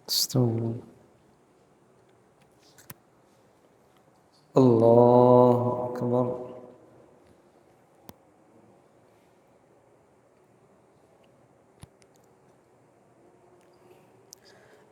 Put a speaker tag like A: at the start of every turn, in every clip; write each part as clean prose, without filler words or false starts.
A: استووا. الله أكبر.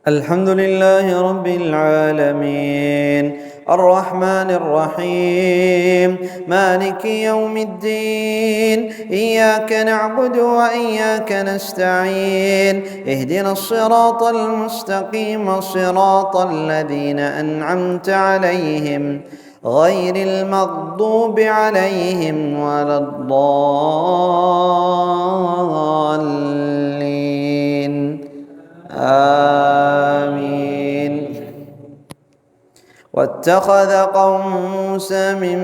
A: الحمد لله رب العالمين الرحمن الرحيم مالك يوم الدين إياك نعبد وإياك نستعين اهدنا الصراط المستقيم صراط الذين أنعمت عليهم غير المغضوب عليهم ولا الضالين آمين. واتخذ قوم موسى من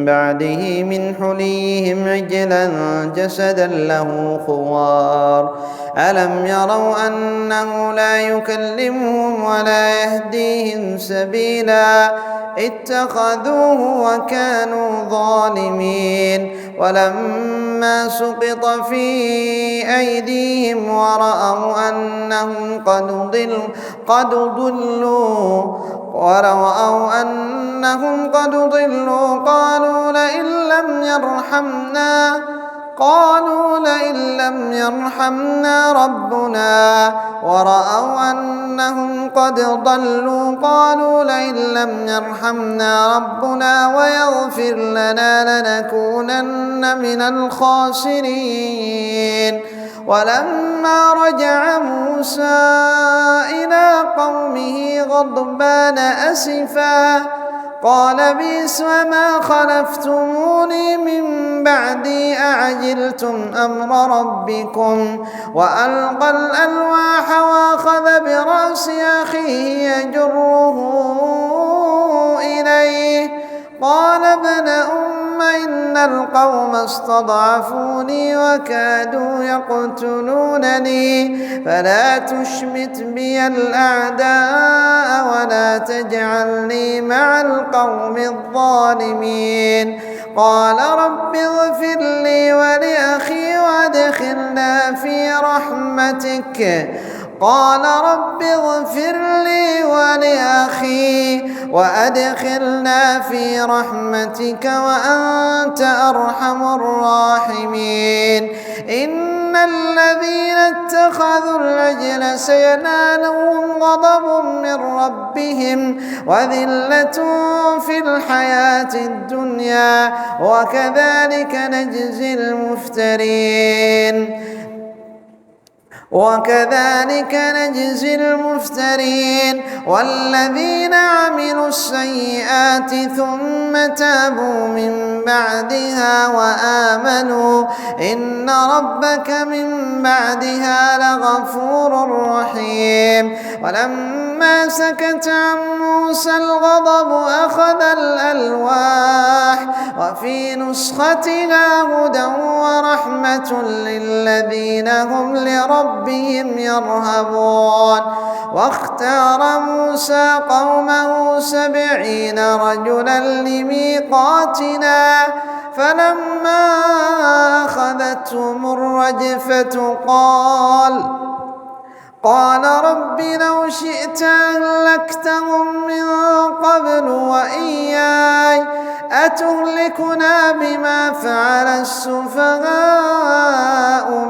A: بعده من حليهم عجلا جسدا له خوار ألم يروا أنه لا يكلمهم ولا يهديهم سبيلا اتخذوه وكانوا ظالمين ولما سقط في أيديهم ورأوا أنهم قد ضلوا قالوا لئن لم يرحمنا ربنا ورأوا أنهم قد ضلوا قالوا لئن لم يرحمنا ربنا ويغفر لنا لنكونن من الخاسرين. ولما رجع موسى إلى قومه غضبان أسفا قال بئس ما خلفتموني من بعدي أعجلتم أمر ربكم وألقى الألواح وأخذ برأس أخيه يجره إليه قال ابن أم إن القوم استضعفوني وكادوا يقتلونني فلا تشمت بي الأعداء ولا تجعلني مع القوم الظالمين. قال رب اغفر لي ولأخي وادخلنا في رحمتك قال رب اغفر لي ولأخي وأدخلنا في رحمتك وأنت أرحم الراحمين. إن الذين اتخذوا العجل سينالهم غضب من ربهم وذلة في الحياة الدنيا وكذلك نجزي المفترين. والذين عملوا السيئات ثم تابوا من بعدها وآمنوا إن ربك من بعدها لغفور رحيم. ولما سكت عن موسى الغضب أخذ الألواح وفي نسختها هدى ورحمة للذين هم لربهم يرهبون. واختار موسى قومه 70 رجلا لميقاتنا فلما أخذتهم الرجفة قال رب لو شئت أهلكتهم من قبل وإياي أتهلكنا بما فعل السفهاء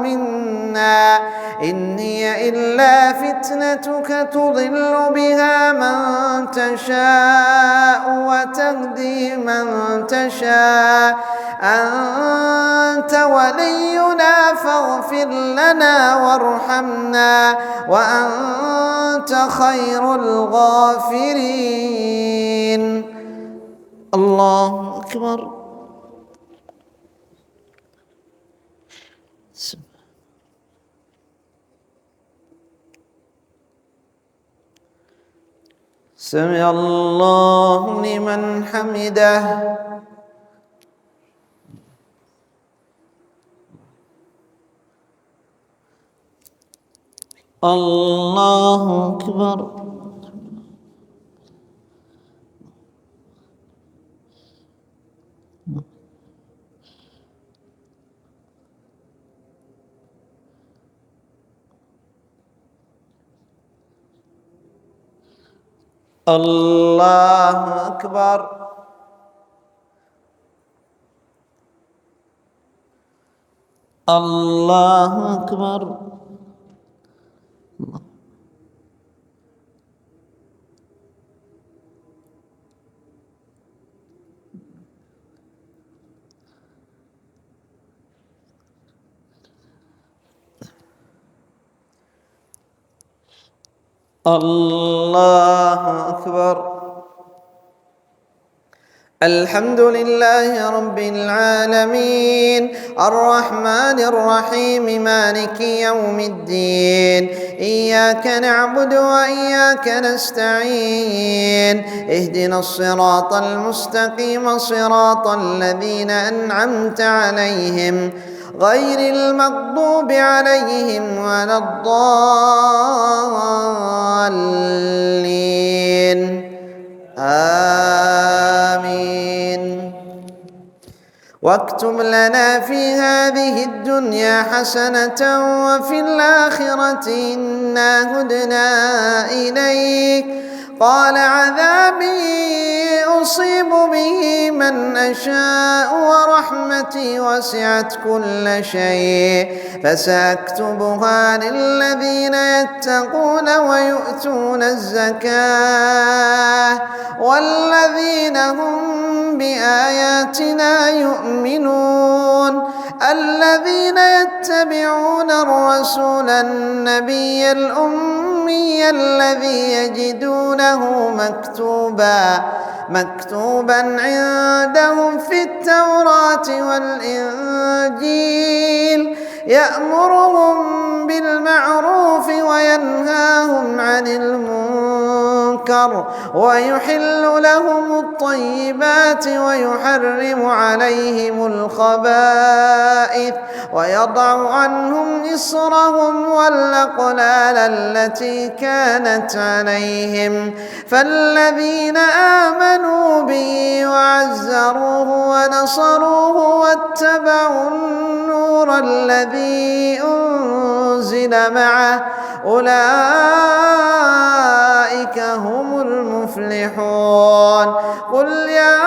A: منا إن هي إلا فتنتك تضل بها من تشاء وتهدي من تشاء أنت ولينا فاغفر لنا وارحمنا وأنت خير الغافرين. الله أكبر. سمع الله لمن حمده. الله أكبر. الله أكبر. الله أكبر. الله أكبر. الحمد لله رب العالمين الرحمن الرحيم مالك يوم الدين إياك نعبد وإياك نستعين اهدنا الصراط المستقيم صراط الذين أنعمت عليهم غير المغضوب عليهم ولا الضالين آمين. واكتب لنا في هذه الدنيا حسنة وفي الآخرة إنا هدنا إليك قال عذابي أصيب به من أشاء ورحمتي وسعت كل شيء فسأكتبها للذين يتقون ويؤتون الزكاة والذين هم بآياتنا يؤمنون الذين يتبعون الرسول النبي الأمي الذي يجدونه مكتوبا عندهم في التوراة والإنجيل يأمرهم بالمعروف وينهاهم عن المنكر ويحل لهم الطيبات ويحرم عليهم الخبائث ويضع عنهم إصرهم والأغلال التي كانت عليهم فالذين آمنوا به وعزروه ونصروه واتبعوا النور الذي أنزل معه أولئك هم المفلحون. قل يا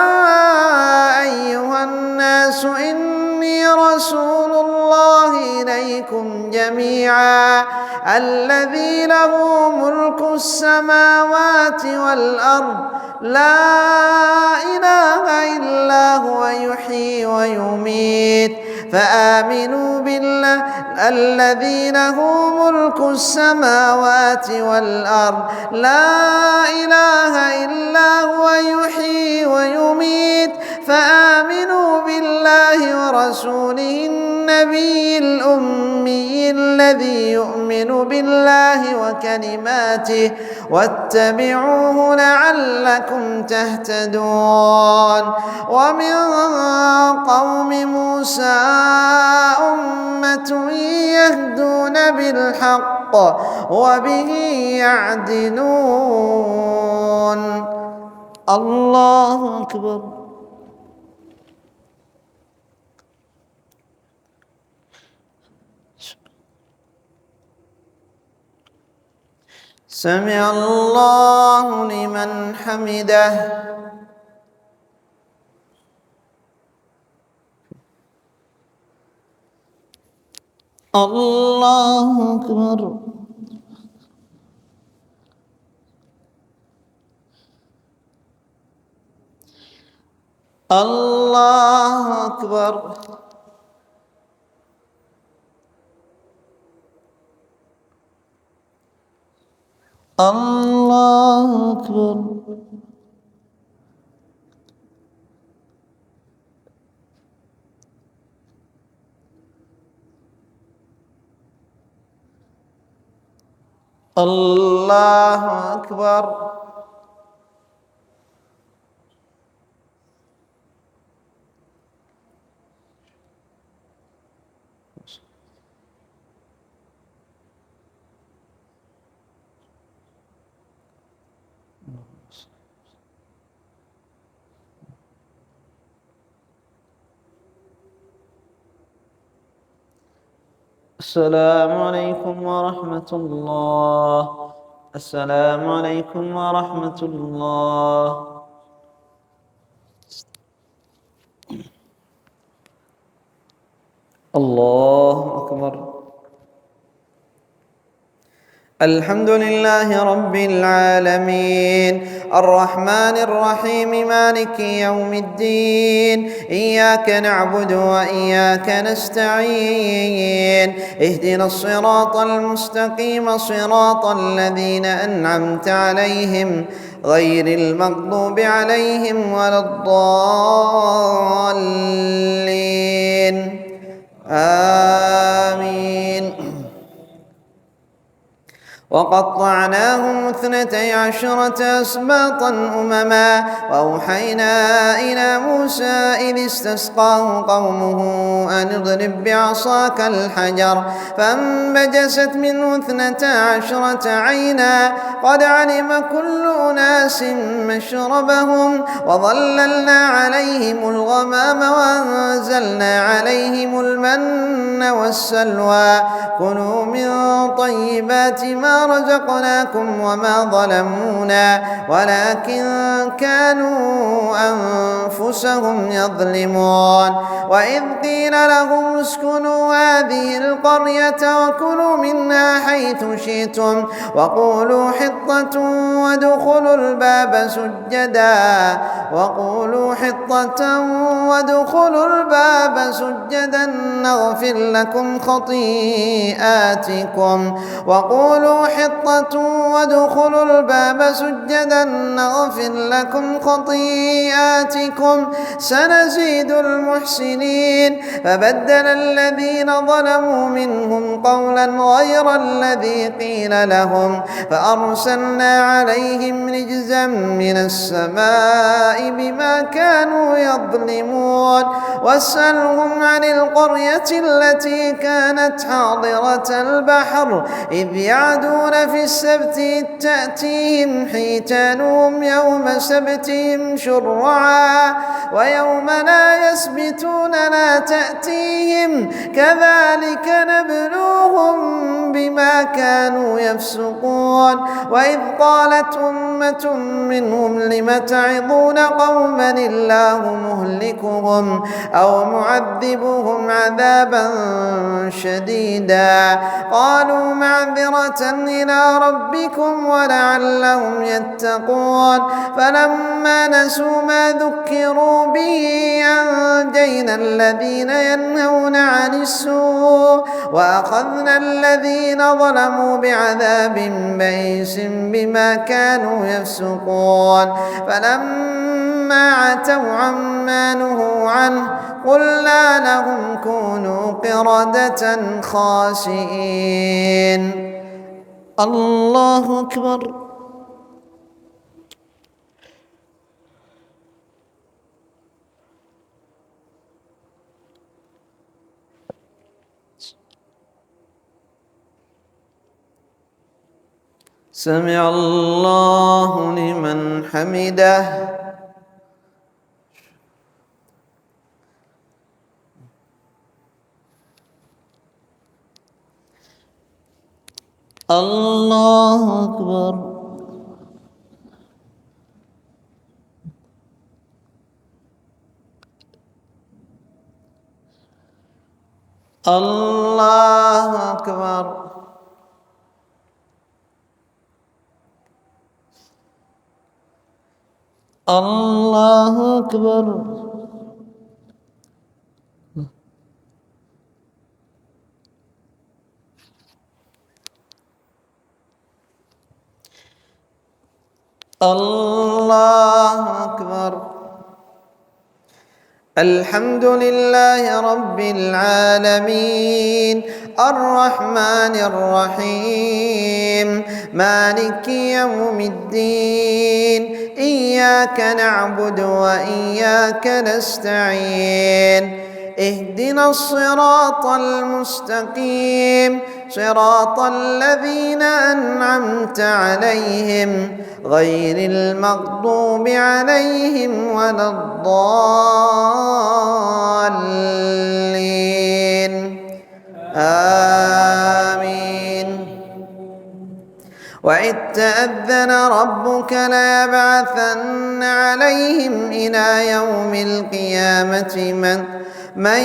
A: أيها الناس إني رسول الله إليكم جميعا الذي له ملك السماوات والأرض لا إله إلا هو يحيي ويميت فآمنوا بالله الذي له ملك السماوات والأرض لا إله إلا هو يحيي ويميت فآمنوا بالله ورسوله النبي الأمي الذي يؤمن بالله وكلماته واتبعوه لعلكم تهتدون. ومن قوم موسى أمة يهدون بالحق وبه يعدلون. الله أكبر. سمع الله لمن حمده. الله أكبر. الله أكبر. الله أكبر. الله أكبر. السلام عليكم ورحمة الله. السلام عليكم ورحمة الله. الله أكبر. الحمد لله رب العالمين الرحمن الرحيم مالك يوم الدين إياك نعبد وإياك نستعين اهدنا الصراط المستقيم صراط الذين أنعمت عليهم غير المغضوب عليهم ولا الضالين آمين. وقطعناهم 12 أسباطا أمما وأوحينا إلى موسى إذ استسقاه قومه أن اضرب بعصاك الحجر فانبجست منه 12 عينا قد علم كل أناس مشربهم وظللنا عليهم الغمام وأنزلنا عليهم المن والسلوى كلوا من طيبات ما رزقناكم وما ظلمونا ولكن كانوا أنفسهم يظلمون وإذ قيل لهم اسكنوا هذه القرية وكلوا منها حيث شئتم وقولوا حطة وادخلوا الباب سجدا نغفر لكم خطيئاتكم سنزيد المحسنين فبدل الذين ظلموا منهم قولا غير الذي قيل لهم فأرسلنا عليهم رجزا من السماء بما كانوا يظلمون واسألهم عن القرية التي كانت حاضرة البحر إذ يعدون في السبت تأتيهم حيتانهم يوم سبتهم شرعا ويوم لا يسبتون لا تأتيهم كذلك نبلوهم بما كانوا يفسقون وإذ قالت أمة منهم لم تعظون قوما الله مهلكهم أو معذبهم عذابا شديدا قالوا معذرة إلى ربكم ولعلهم يتقون فلما نسوا ما ذكروا به أنجينا الذين ينهون عن السوء وأخذنا الذين ظلموا بعذاب بئيس بما كانوا يفسقون فلما عتوا عما نهوا عنه قلنا لهم كونوا قردة خاسئين. الله أكبر. سمع الله لمن حمده. الله أكبر. الله أكبر. الله أكبر. الله أكبر. الحمد لله رب العالمين الرحمن الرحيم مالك يوم الدين إياك نعبد وإياك نستعين اهدنا الصراط المستقيم صراط الذين أنعمت عليهم غير المغضوب عليهم ولا الضالين آمين. وإذ تأذن ربك ليبعثن عليهم إلى يوم القيامة من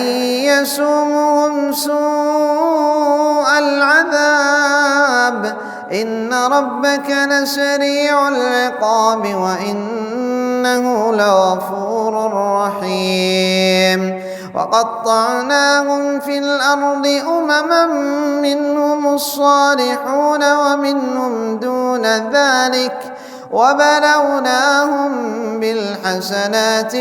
A: يسومهم سوء العذاب إن ربك لسريع العقاب وإنه لغفور رحيم وقطعناهم في الأرض أمما منهم الصالحون ومنهم دون ذلك وبلوناهم بالحسنات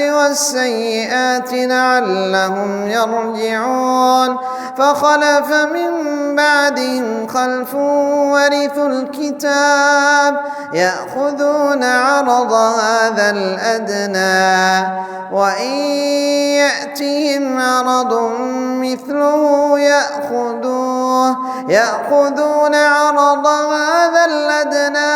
A: والسيئات لعلهم يرجعون فخلف من بعدهم خلف ورثوا الكتاب يأخذون عرض هذا الأدنى وإن يأتهم عرض مثله يأخذون عرض هذا الأدنى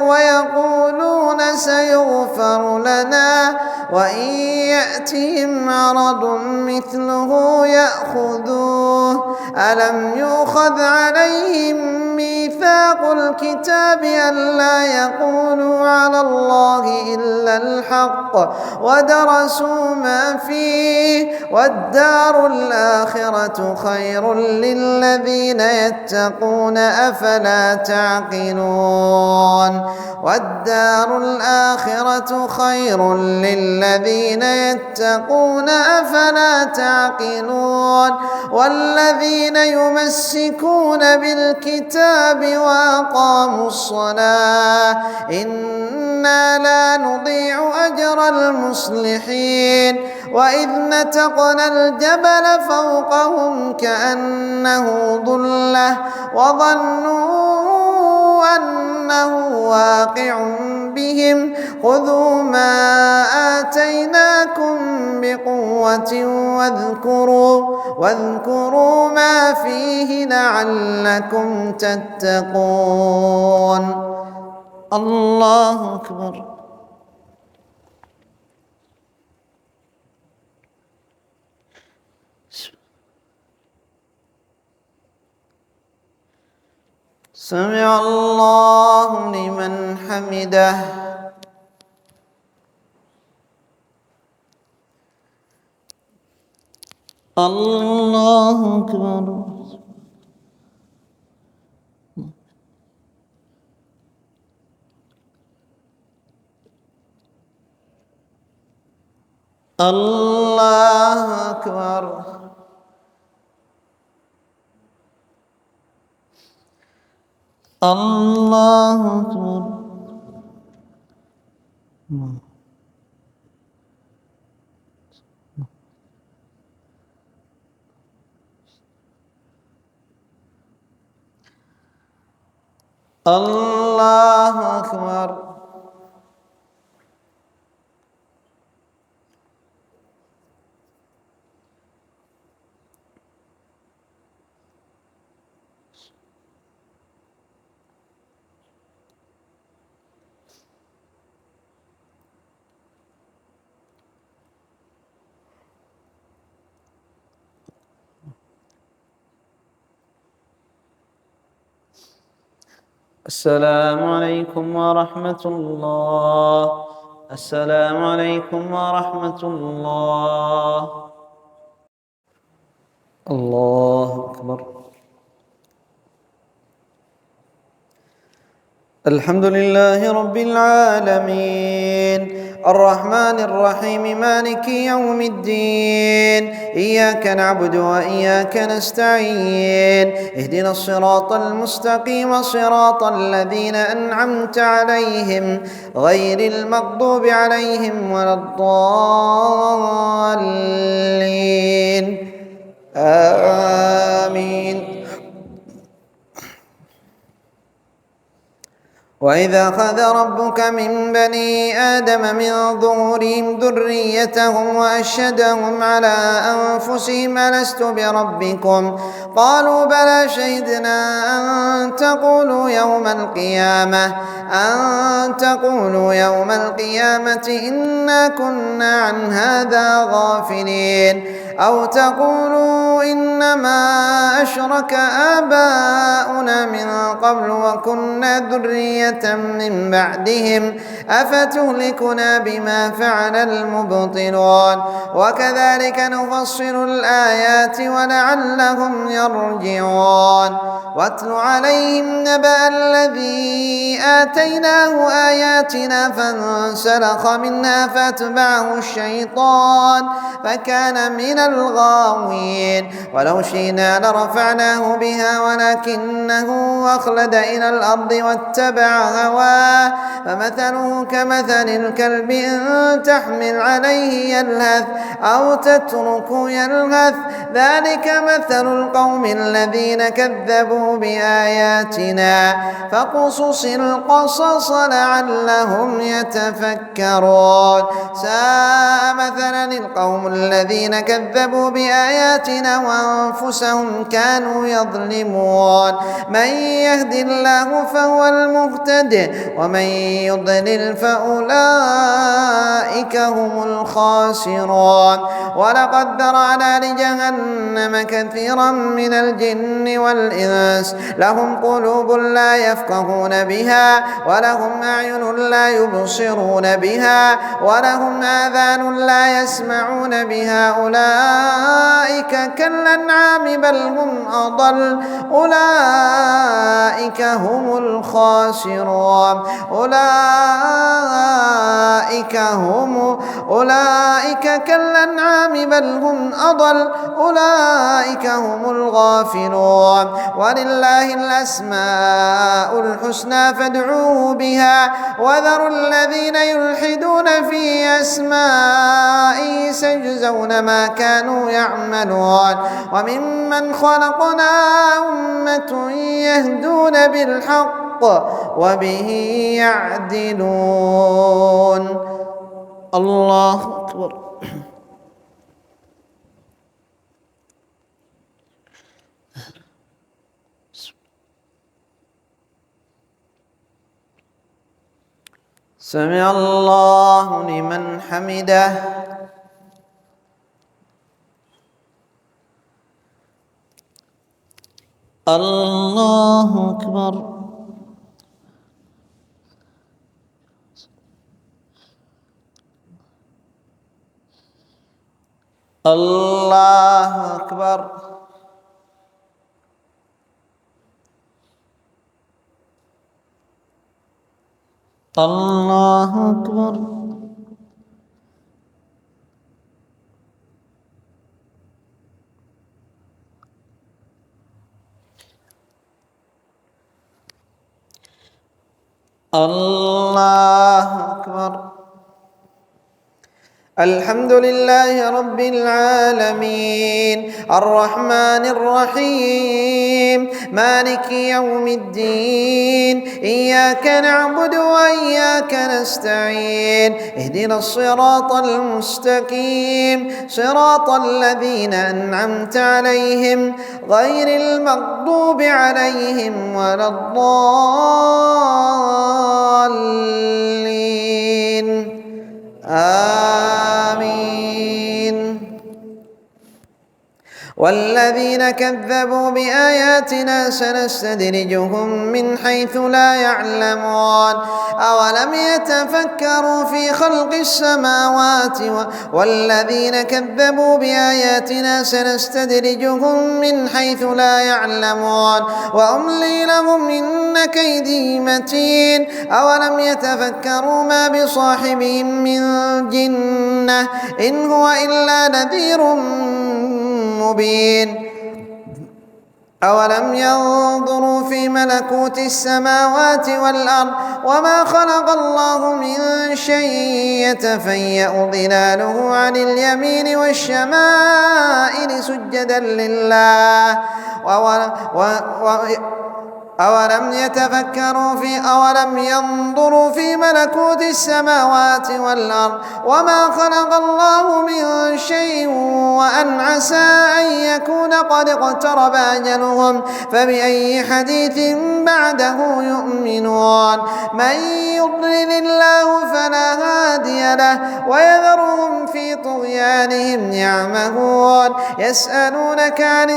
A: ويقولون سيغفر لنا وإن يأتهم عرض مثله يأخذوه ألم يؤخذ عليهم ميثاق الكتاب ألا يقولوا على الله إلا الحق ودرسوا ما فيه والدار الآخرة خير للذين يتقون أفلا تعقلون والدار الآخرة خير للذين يتقون أفلا تعقلون والذين يمسكون بالكتاب وأقاموا الصلاة إنا لا نضيع أجر المصلحين وإذ نتقنا الجبل فوقهم كأنه ظلة وظنوا أنه واقع بهم خذوا ما آتيناكم بقوة واذكروا ما فيه لعلكم تتقون الله أكبر سمع الله لمن حمده الله أكبر الله أكبر الله أكبر الله أكبر السلام عليكم ورحمة الله. السلام عليكم ورحمة الله. الله أكبر. الحمد لله رب العالمين الرحمن الرحيم مالك يوم الدين إياك نعبد وإياك نستعين اهدنا الصراط المستقيم صراط الذين أنعمت عليهم غير المغضوب عليهم ولا الضالين آمين. وإذا أخذ ربك من بني آدم من ظهورهم ذريتهم وأشهدهم على أنفسهم ألست بربكم قالوا بلى شهدنا أن تقولوا يوم القيامة إنا كنا عن هذا غافلين أو تقولوا إنما أشرك آباؤنا من قبل وكنا ذرية من بعدهم أفتهلكنا بما فعل المبطلون وكذلك نفصل الآيات ولعلهم يرجعون واتل عليهم نبأ الذي آتيناه آياتنا فانسلخ منها فاتبعه الشيطان فكان من الغاوين ولو شئنا لرفعناه بها ولكنه أخلد إلى الأرض واتبع هواه فمثله كمثل الكلب إن تحمل عليه يلهث أو تتركه يلهث ذلك مثل القوم الذين كذبوا بآياتنا فاقصص القصص لعلهم يتفكرون ساء مثلا القوم الذين كذبوا بآياتنا وأنفسهم كانوا يظلمون من يهد الله فهو المهتد ومن يضلل فأولئك هم الخاسرون ولقد ذرأنا لجهنم كثيرا من الجن والإنس لهم قلوب لا يفقهون بها ولهم أعين لا يبصرون بها ولهم آذان لا يسمعون بها أولئك كالأنعام بل هم أضل أولئك هم الخاسرون أولئك كالأنعام بل هم أضل أولئك هم الغافلون ولله الأسماء الحسنى فادعوه بها وذروا الذين يلحدون في أسمائه سيجزون ما كانوا يعملون وممن خلقنا أمة يهدون بالحق وبه يعدلون الله أكبر سمع الله لمن حمده الله أكبر الله أكبر الله أكبر الله أكبر الحمد لله رب العالمين الرحمن الرحيم مالك يوم الدين إياك نعبد وإياك نستعين اهدنا الصراط المستقيم صراط الذين أنعمت عليهم غير المغضوب عليهم ولا الضالين آمين والذين كذبوا بآياتنا سنستدرجهم من حيث لا يعلمون أولم يتفكروا في خلق السماوات والذين كذبوا بآياتنا سنستدرجهم من حيث لا يعلمون وأملي لهم إن كيدي متين أولم يتفكروا ما بصاحبهم من جنة إن هو إلا نذير مبين أولم ينظروا في ملكوت السماوات والأرض وما خلق الله من شيء يتفيأ ظلاله عن اليمين والشمائل سجدا لله أولم ينظروا في ملكوت السماوات والأرض وما خلق الله من شيء وأن عسى أن يكون قد اقترب أجلهم فبأي حديث بعده يؤمنون من يضلل الله فلا هادي له ويذرهم في طغيانهم يعمهون يسألونك عن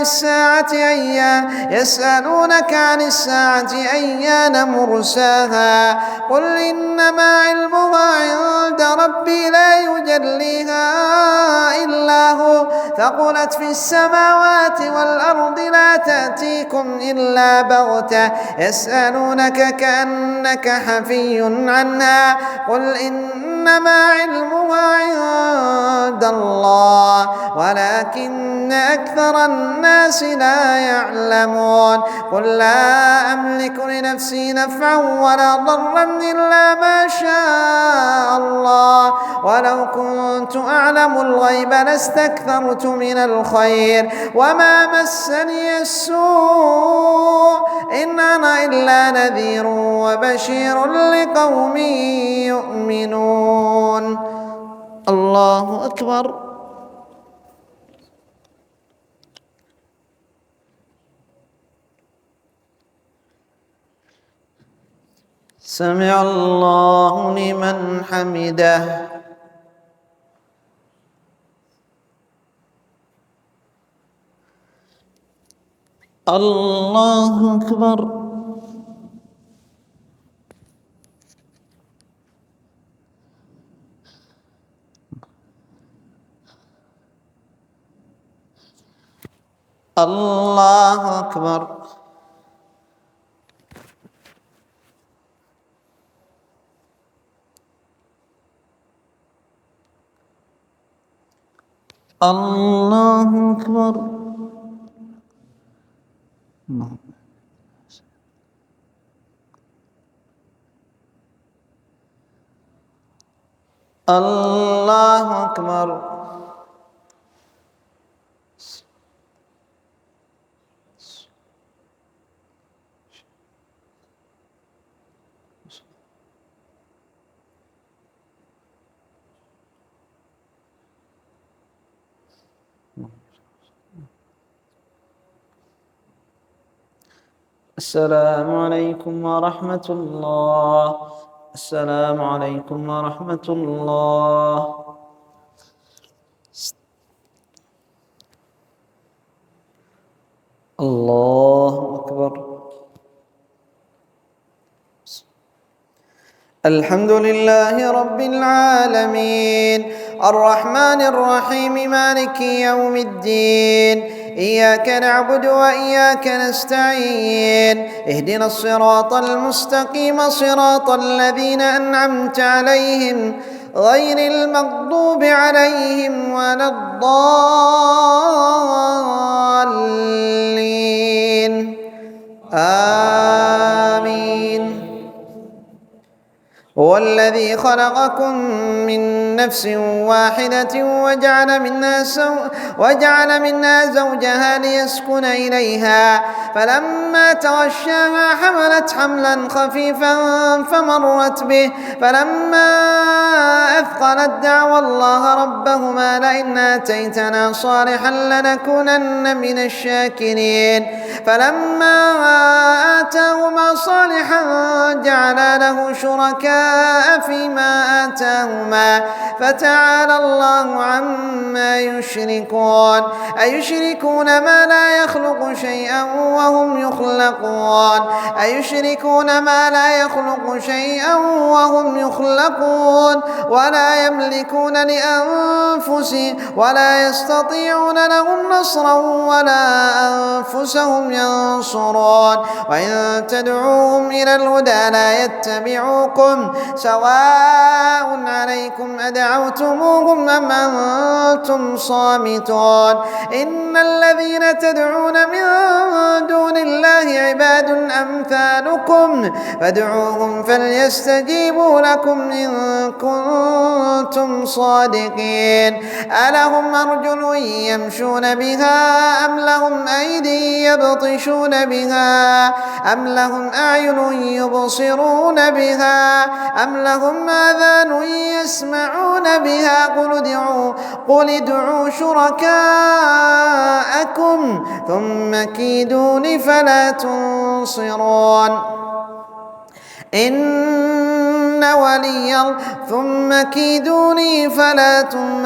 A: الساعة أيان مرساها قل إنما علمها عند ربي لا يجليها إلا هو ثقلت في السماوات والأرض لا تأتيكم إلا بغتة يسألونك كأنك حفي عنها قل إنما علمها عند الله ولكن أكثر الناس لا يعلمون قل لا أملك لنفسي نفعا ولا ضرا إلا ما شاء الله ولو كنت أعلم الغيب لاستكثرت من الخير وما مسني السوء إن أنا إلا نذير وبشير لقوم يؤمنون. الله أكبر. سمع الله لمن حمده. الله أكبر. الله أكبر. الله أكبر. الله أكبر. السلام عليكم ورحمة الله. السلام عليكم ورحمة الله. الله أكبر. الحمد لله رب العالمين الرحمن الرحيم مالك يوم الدين إياك نعبد وإياك نستعين اهدنا الصراط المستقيم صراط الذين أنعمت عليهم غير المغضوب عليهم ولا الضالين آمين. هو الذي خلقكم من نفس واحدة وجعل منها زوجها ليسكن إليها فلما تغشاها حملت حملا خفيفا فمرت به فلما أثقلت دعوى الله ربهما لئن آتيتنا صالحا لنكونن من الشاكرين فلما آتاهما صالحا جعلا له شركاء فيما آتاهما فتعالى الله عما يشركون أيشركون ما لا يخلق شيئا وهم يخلقون ولا يملكون لأنفسهم ولا يستطيعون لهم نصرا ولا أنفسهم ينصرون وإن تدعوهم إلى الهدى لا يتبعوكم سواء عليكم أدعوتموهم أم أنتم صامتون إن الذين تدعون من دون الله عباد أمثالكم فادعوهم فليستجيبوا لكم إن كنتم صادقين ألهم أرجل يمشون بها أم لهم أيدي يبطشون بها أم لهم أعين يبصرون بها أم لهم آذان يسمعون بها قل ادعوا شركاءكم ثم كيدون فلا تنصرون ثم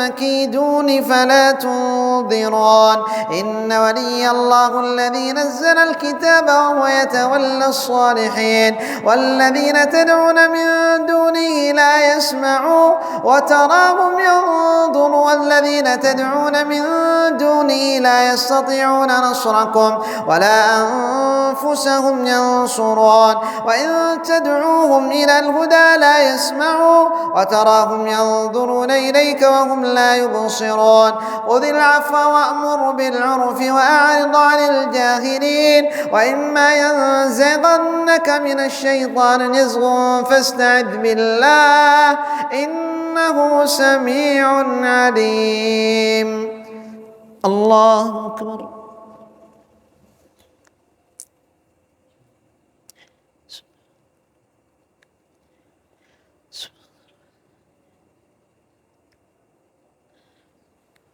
A: كيدوني فلا تنظرون إن ولي الله الذي نزل الكتاب وهو يتولى الصالحين والذين تدعون من دونه لا يسمعوا وتراهم ينظر والذين تدعون من دونه لا يستطيعون نصركم ولا أنفسهم ينصرون وإن تدعوهم إلى الهدى لا يسمعوا وتراهم ينظرون إليك وهم لا يبصرون خذ العفو وأمر بالعرف وأعرض عن الجاهلين وإما ينزغنك من الشيطان نزغ فاستعذ بالله إنه سميع عليم. الله أكبر.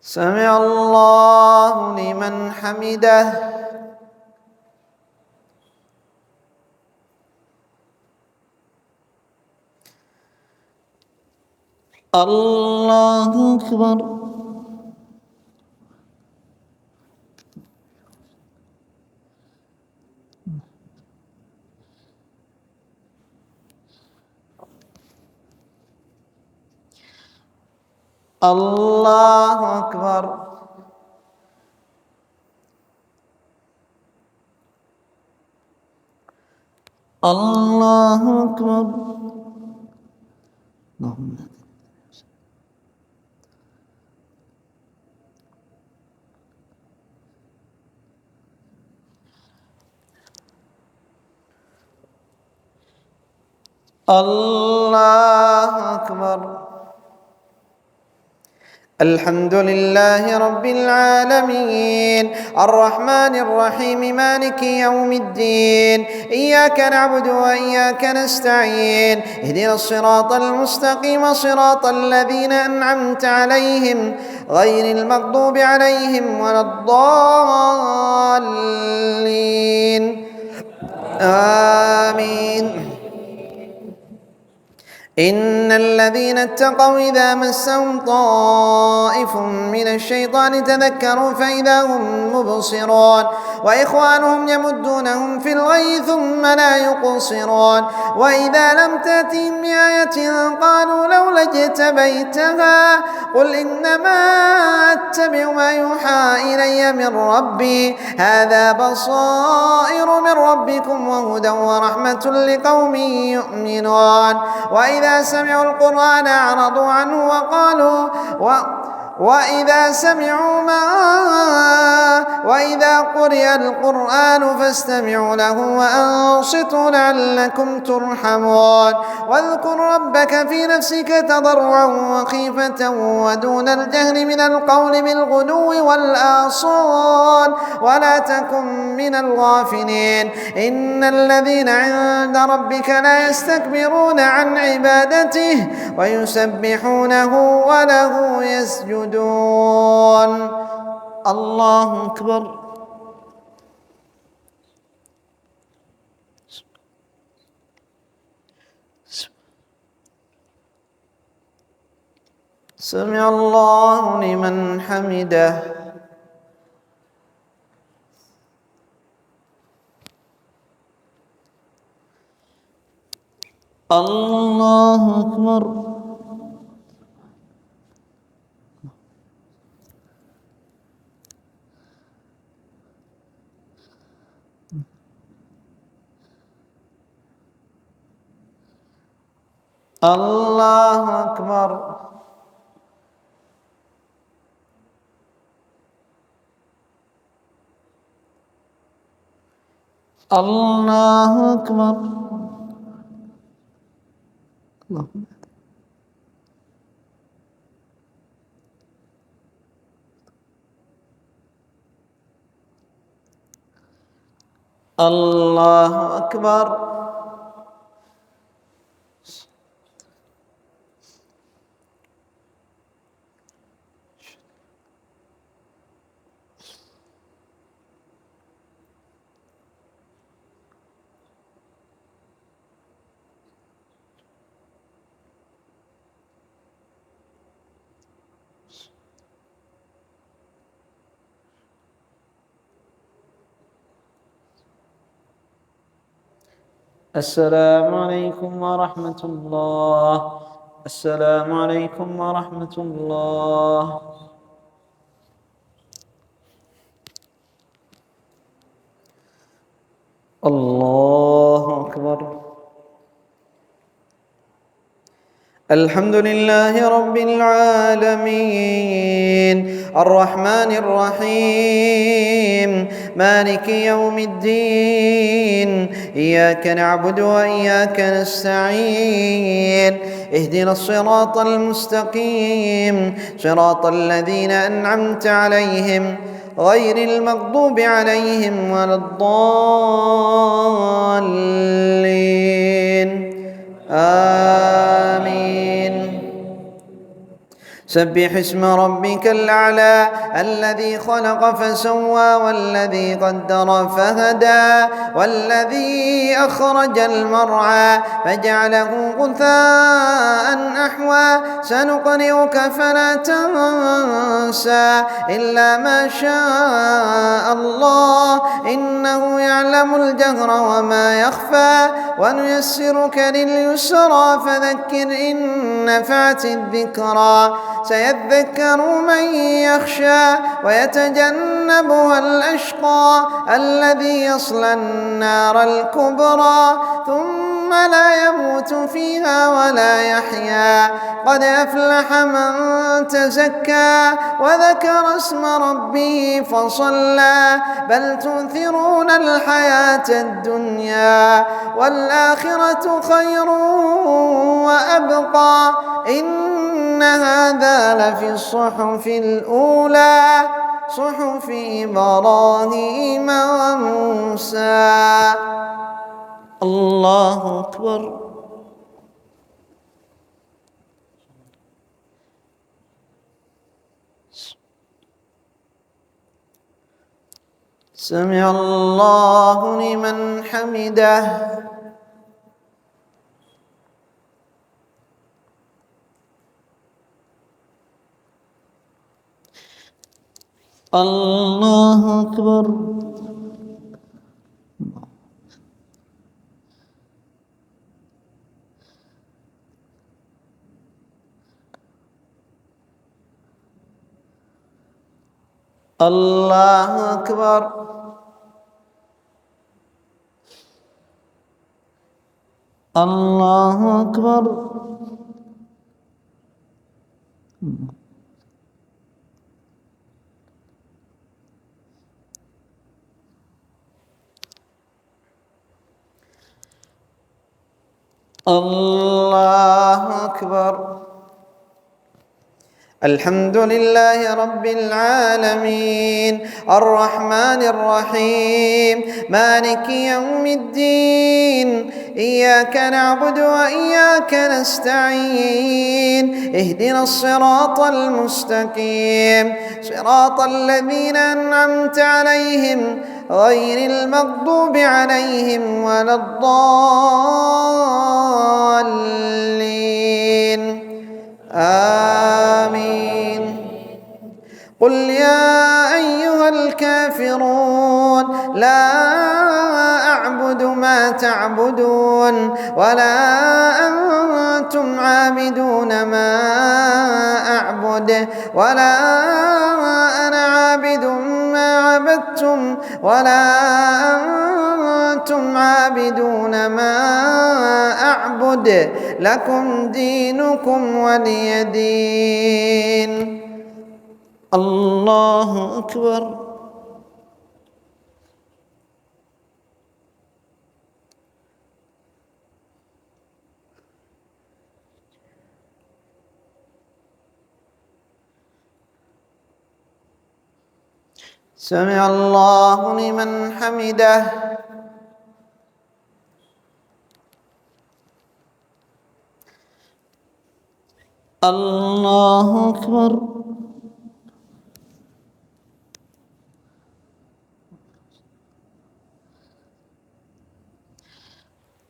A: سمع الله لمن حمده. الله أكبر. الله أكبر. الله أكبر. الله أكبر. الحمد لله رب العالمين الرحمن الرحيم مالك يوم الدين إياك نعبد وإياك نستعين اهدنا الصراط المستقيم صراط الذين أنعمت عليهم غير المغضوب عليهم ولا الضالين آمين. إن الذين اتقوا إذا مسهم طائف من الشيطان تذكروا فإذا هم مبصرون وإخوانهم يمدونهم في الغي ثم لا يقصرون وإذا لم تأتهم بآية قالوا لولا اجتبيتها قل إنما أتبع ما يوحى إلي من ربي هذا بصائر من ربكم وهدى ورحمة لقوم يؤمنون وإذا سمعوا القرآن أعرضوا عنه وإذا قرئ القرآن فاستمعوا له وأنصتوا لعلكم ترحمون واذكر ربك في نفسك تضرعا وخيفة ودون الجهر من القول بالغدو والآصال ولا تكن من الغافلين إن الذين عند ربك لا يستكبرون عن عبادته ويسبحونه وله يسجدون. الله أكبر. سمع الله لمن حمده. الله أكبر. الله أكبر. الله أكبر. الله أكبر. السلام عليكم ورحمة الله. السلام عليكم ورحمة الله. الله أكبر. الحمد لله رب العالمين الرحمن الرحيم مالك يوم الدين إياك نعبد وإياك نستعين اهدنا الصراط المستقيم صراط الذين أنعمت عليهم غير المغضوب عليهم ولا الضالين آمين. سبح اسم ربك الأعلى الذي خلق فسوى والذي قدر فهدى والذي أخرج المرعى فجعله غثاء أحوى سنقرئك فلا تنسى إلا ما شاء الله إنه يعلم الجهر وما يخفى ونيسرك لليسرى فذكر إن نفعت الذكرى سيذكر من يخشى ويتجنبها الأشقى الذي يصلى النار الكبرى ثم لا يموت فيها ولا يحيا قد أفلح من تزكى وذكر اسم ربه فصلى بل تؤثرون الحياة الدنيا والآخرة خير وأبقى إن هذا لفي الصحف الأولى صحف إبراهيم وموسى. الله أكبر. سمع الله لمن حمده. الله أكبر. الله أكبر. الله أكبر. الله أكبر. الحمد لله رب العالمين الرحمن الرحيم مالك يوم الدين إياك نعبد وإياك نستعين اهدنا الصراط المستقيم صراط الذين أنعمت عليهم غير المغضوب عليهم ولا الضالين آمين. قل يا أيها الكافرون لا أعبد ما تعبدون ولا أنتم عابدون ما أعبد ولا أنا عابد ما عبدتم ولا أنتم عابدون ما أعبد لكم دينكم ولي دين. الله أكبر. سمع الله لمن حمده. الله أكبر.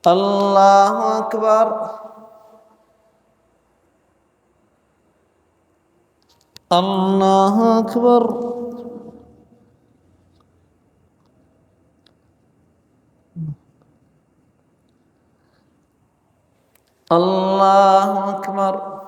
A: الله أكبر. الله أكبر. الله أكبر.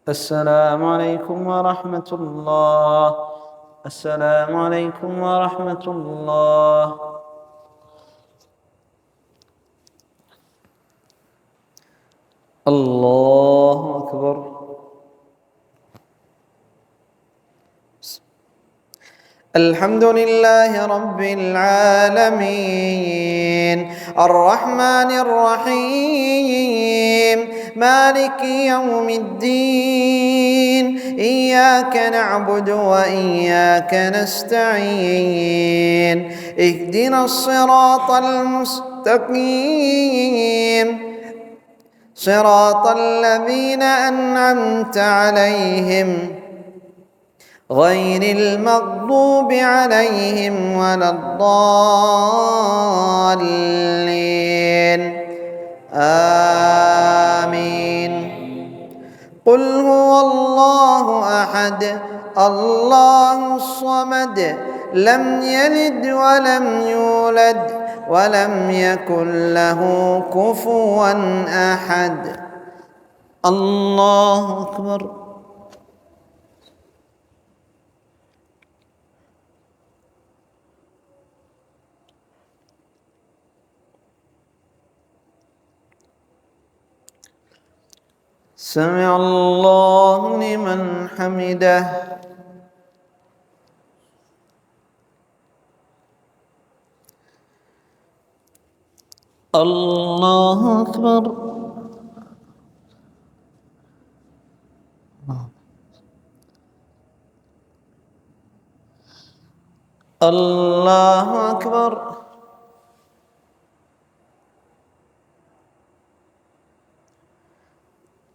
A: السلام عليكم ورحمة الله. السلام عليكم ورحمة الله. الله أكبر. الحمد لله رب العالمين الرحمن الرحيم مالك يوم الدين إياك نعبد وإياك نستعين اهدنا الصراط المستقيم صراط الذين أنعمت عليهم غير المغضوب عليهم ولا الضالين آمين. قل هو الله أحد الله الصمد لم يلد ولم يولد ولم يكن له كفوا أحد. الله أكبر. سمع الله لمن حمده. الله أكبر. الله أكبر.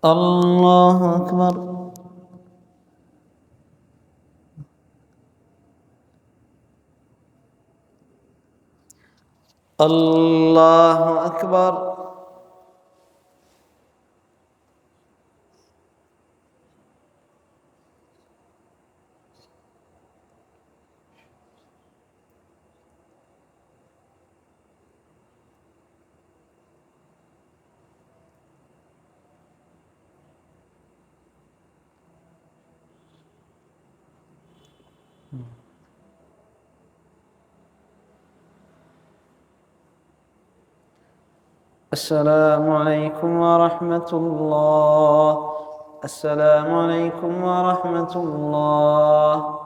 A: الله أكبر. الله أكبر. السلام عليكم ورحمة الله. السلام عليكم ورحمة الله.